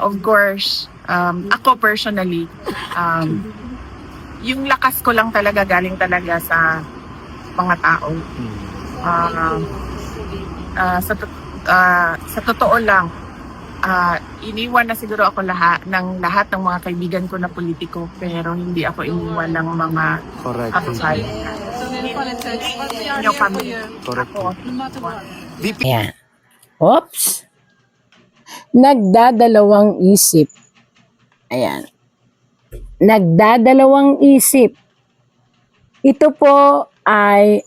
Of course, ako personally, yung lakas ko lang talaga galing talaga sa mga tao. Sa totoo lang, iniwan na siguro ako lahat ng mga kaibigan ko na politiko, pero hindi ako iniwan ng mga kababayan. Ayan. Oops. Nagdadalawang isip. Ayan. Nagdadalawang isip. Ito po ay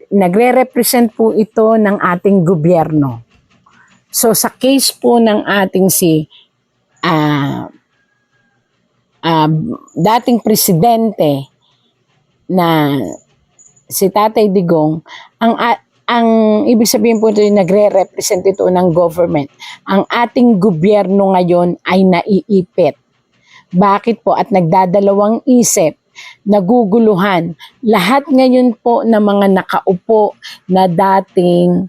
nagre-represent po ito ng ating gobyerno. So sa case po ng ating dating presidente na si Tatay Digong, ang ibig sabihin po ito yung nagre-represent ito ng government. Ang ating gobyerno ngayon ay naiipit. Bakit po? At nagdadalawang isip, naguguluhan. Lahat ngayon po na mga nakaupo na dating,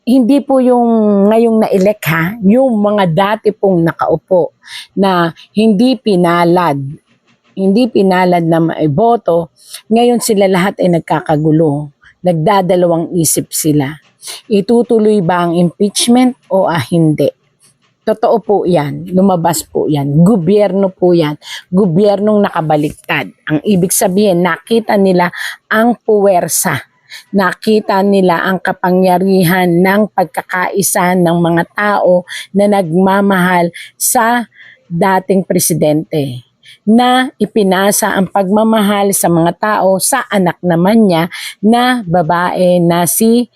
hindi po yung ngayong na-elect yung mga dati pong nakaupo na hindi pinalad na maiboto, ngayon sila lahat ay nagkakagulo. Nagdadalawang isip sila. Itutuloy ba ang impeachment o hindi? Totoo po yan. Lumabas po yan. Gobyerno po yan. Gobyernong nakabaliktad. Ang ibig sabihin, nakita nila ang puwersa. Nakita nila ang kapangyarihan ng pagkakaisa ng mga tao na nagmamahal sa dating presidente, na ipinasa ang pagmamahal sa mga tao sa anak naman niya na babae na si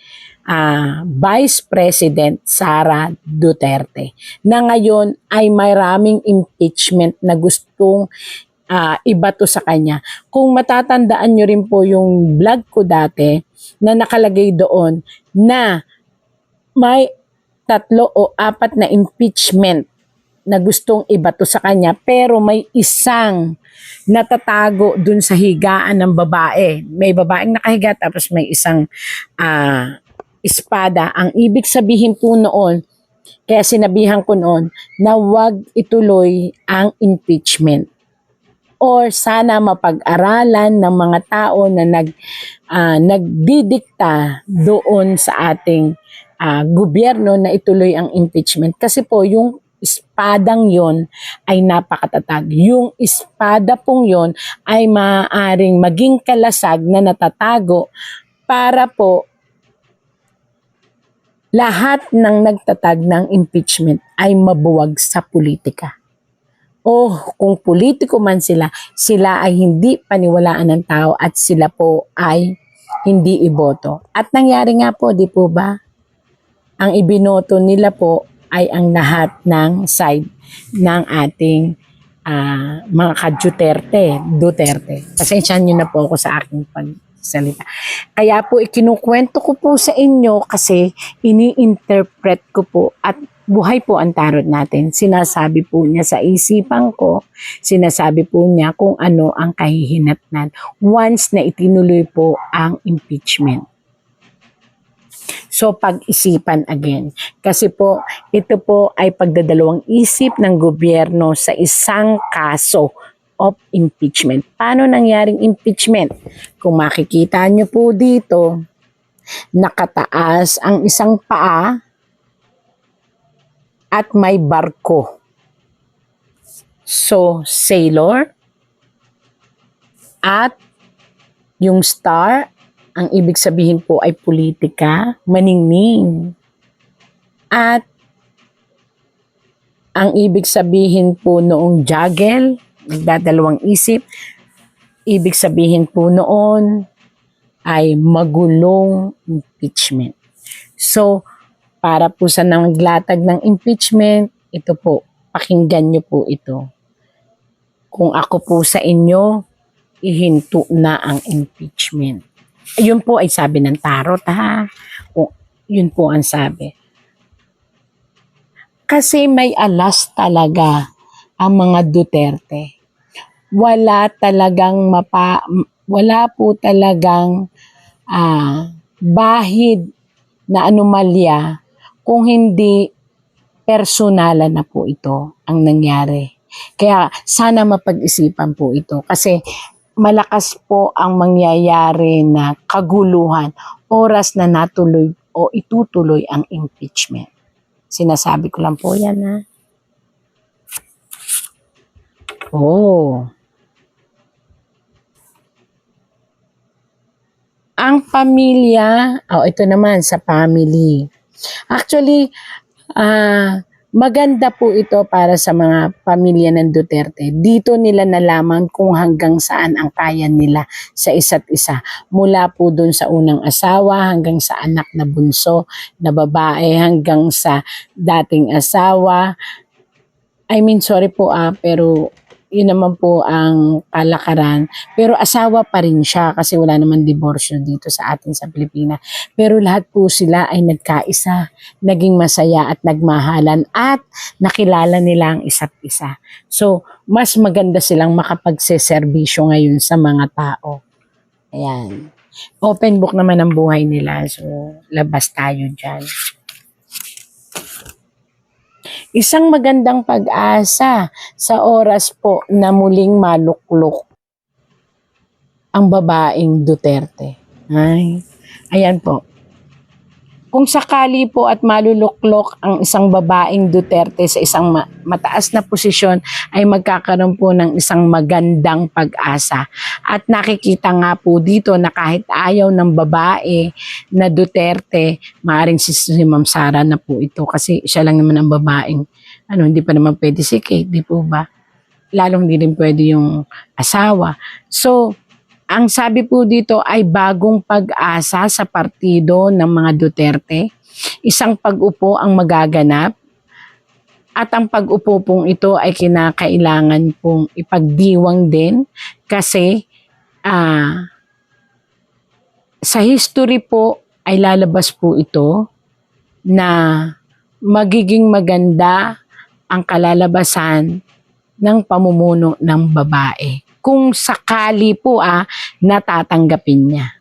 Vice President Sara Duterte, na ngayon ay maraming impeachment na gustong ibato sa kanya. Kung matatandaan nyo rin po yung vlog ko dati na nakalagay doon na may 3 o 4 na impeachment na gustong ibato sa kanya, pero may isang natatago dun sa higaan ng babae. May babaeng nakahiga tapos may isang espada. Ang ibig sabihin po noon, kaya sinabihan ko noon na wag ituloy ang impeachment. Or sana mapag-aralan ng mga tao na nagdidikta doon sa ating gobyerno na ituloy ang impeachment. Kasi po yung espadang yon ay napakatatag. Yung espada pong yon ay maaaring maging kalasag na natatago para po lahat ng nagtatag ng impeachment ay mabuwag sa politika. O kung politiko man sila ay hindi paniwalaan ng tao at sila po ay hindi iboto. At nangyari nga po, di po ba? Ang ibinoto nila po ay ang lahat ng side ng ating mga ka-Duterte. Pasensyahan nyo na po ako sa aking pagsalita. Kaya po ikinukwento ko po sa inyo kasi ini-interpret ko po at buhay po ang tarot natin. Sinasabi po niya sa isipan ko, sinasabi po niya kung ano ang kahihinatnan once na itinuloy po ang impeachment. So pag-isipan again. Kasi po, ito po ay pagdadalawang isip ng gobyerno sa isang kaso of impeachment. Paano nangyaring impeachment? Kung makikita nyo po dito, nakataas ang isang paa at may barko. So, sailor at yung star, ang ibig sabihin po ay politika, maningning. At ang ibig sabihin po noong juggle, nagdadalawang isip, ibig sabihin po noon ay magulong impeachment. So, para po sa naglatag ng impeachment, ito po, pakinggan nyo po ito. Kung ako po sa inyo, ihinto na ang impeachment. Yun po ay sabi ng tarot yun po ang sabi. Kasi may alas talaga ang mga Duterte. Wala po talagang bahid na anomalya kung hindi personalan na po ito ang nangyari. Kaya sana mapag-isipan po ito kasi malakas po ang mangyayari na kaguluhan oras na natuloy o itutuloy ang impeachment. Sinasabi ko lang po yan ha. Oh. Ang pamilya, ito naman sa family. Actually, maganda po ito para sa mga pamilya ng Duterte. Dito nila nalaman kung hanggang saan ang kaya nila sa isa't isa. Mula po dun sa unang asawa hanggang sa anak na bunso na babae hanggang sa dating asawa. Sorry po pero yun naman po ang kalakaran. Pero asawa pa rin siya kasi wala naman diborsyo dito sa atin sa Pilipinas. Pero lahat po sila ay nagkaisa, naging masaya at nagmahalan at nakilala nila ang isa't isa. So, mas maganda silang makapagseserbisyo ngayon sa mga tao. Ayan. Open book naman ang buhay nila. So, labas tayo dyan. Isang magandang pag-asa sa oras po na muling maluklok ang babaeng Duterte. Ayan po. Kung sakali po at maluluklok ang isang babaeng Duterte sa isang mataas na posisyon ay magkakaroon po ng isang magandang pag-asa. At nakikita nga po dito na kahit ayaw ng babae na Duterte, maaaring si Ma'am Sara na po ito kasi siya lang naman ang babaeng hindi pa naman pwede si Kate, di po ba? Lalong hindi rin pwede yung asawa. So, ang sabi po dito ay bagong pag-asa sa partido ng mga Duterte. Isang pag-upo ang magaganap at ang pag-upo pong ito ay kinakailangan pong ipagdiwang din kasi sa history po ay lalabas po ito na magiging maganda ang kalalabasan ng pamumuno ng babae. Kung sakali po natatanggapin niya.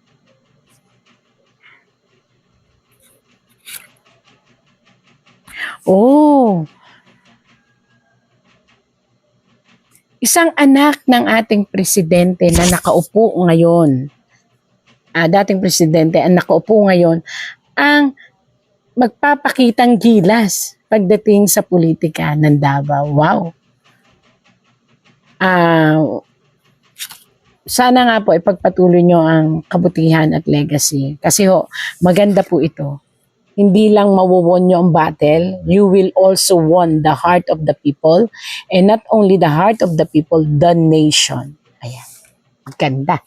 Isang anak ng ating presidente na nakaupo ngayon, dating presidente ang nakaupo ngayon, ang magpapakitang gilas pagdating sa politika ng Davao. Wow! Sana nga po ipagpatuloy nyo ang kabutihan at legacy. Kasi maganda po ito. Hindi lang mawawon nyo ang battle, you will also won the heart of the people. And not only the heart of the people, the nation. Ayan. Maganda.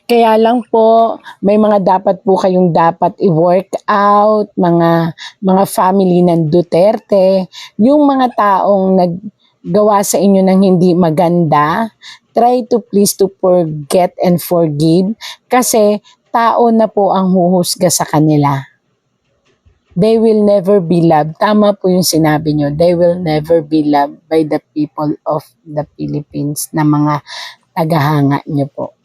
Kaya lang po, may mga dapat po kayong dapat i-work out, mga family ng Duterte, yung mga taong naggawa sa inyo ng hindi maganda, try to please to forget and forgive kasi tao na po ang huhusga sa kanila. They will never be loved. Tama po yung sinabi nyo. They will never be loved by the people of the Philippines na mga tagahanga nyo po.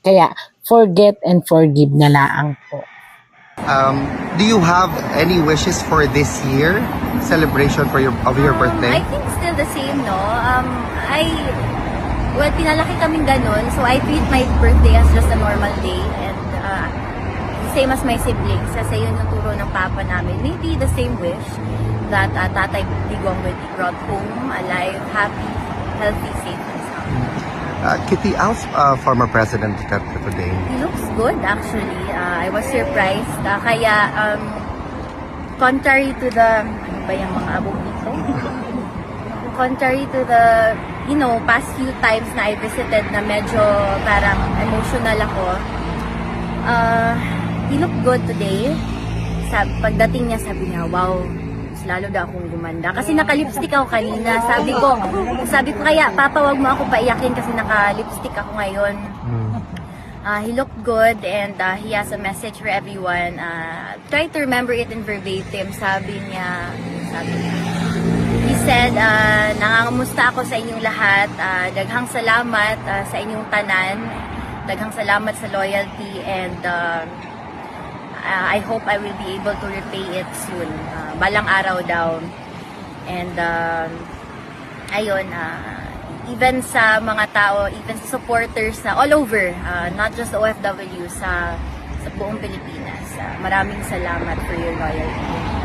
Kaya forget and forgive na laang po. Do you have any wishes for this year? Celebration for your birthday? I think still the same, no? Pinalaki kaming ganun, so I treat my birthday as just a normal day and same as my siblings, kasi yun yung turo ng papa namin. Maybe the same wish that Tatay Digong will be brought home, alive, happy, healthy, safe, and sound. Kitty, how's former President Duterte today? He looks good, actually. I was surprised. Contrary to the, ano ba yung mga abog dito? Contrary to the, past few times na I visited na medyo parang emotional ako, he looked good today. Pagdating niya, sabi niya, wow, mas lalo daw akong gumanda. Kasi naka-lipstick ako kanina. Sabi ko kaya, Papa, wag mo ako paiyakin kasi naka-lipstick ako ngayon. He looked good and he has a message for everyone. Try to remember it in verbatim. Sabi niya, he said, nangangamusta ako sa inyong lahat. Daghang salamat sa inyong tanan. Daghang salamat sa loyalty and I hope I will be able to repay it soon. Balang araw daw. And ayun, even sa mga tao, even sa supporters na all over, not just OFW, sa buong Pilipinas. Maraming salamat for your loyalty.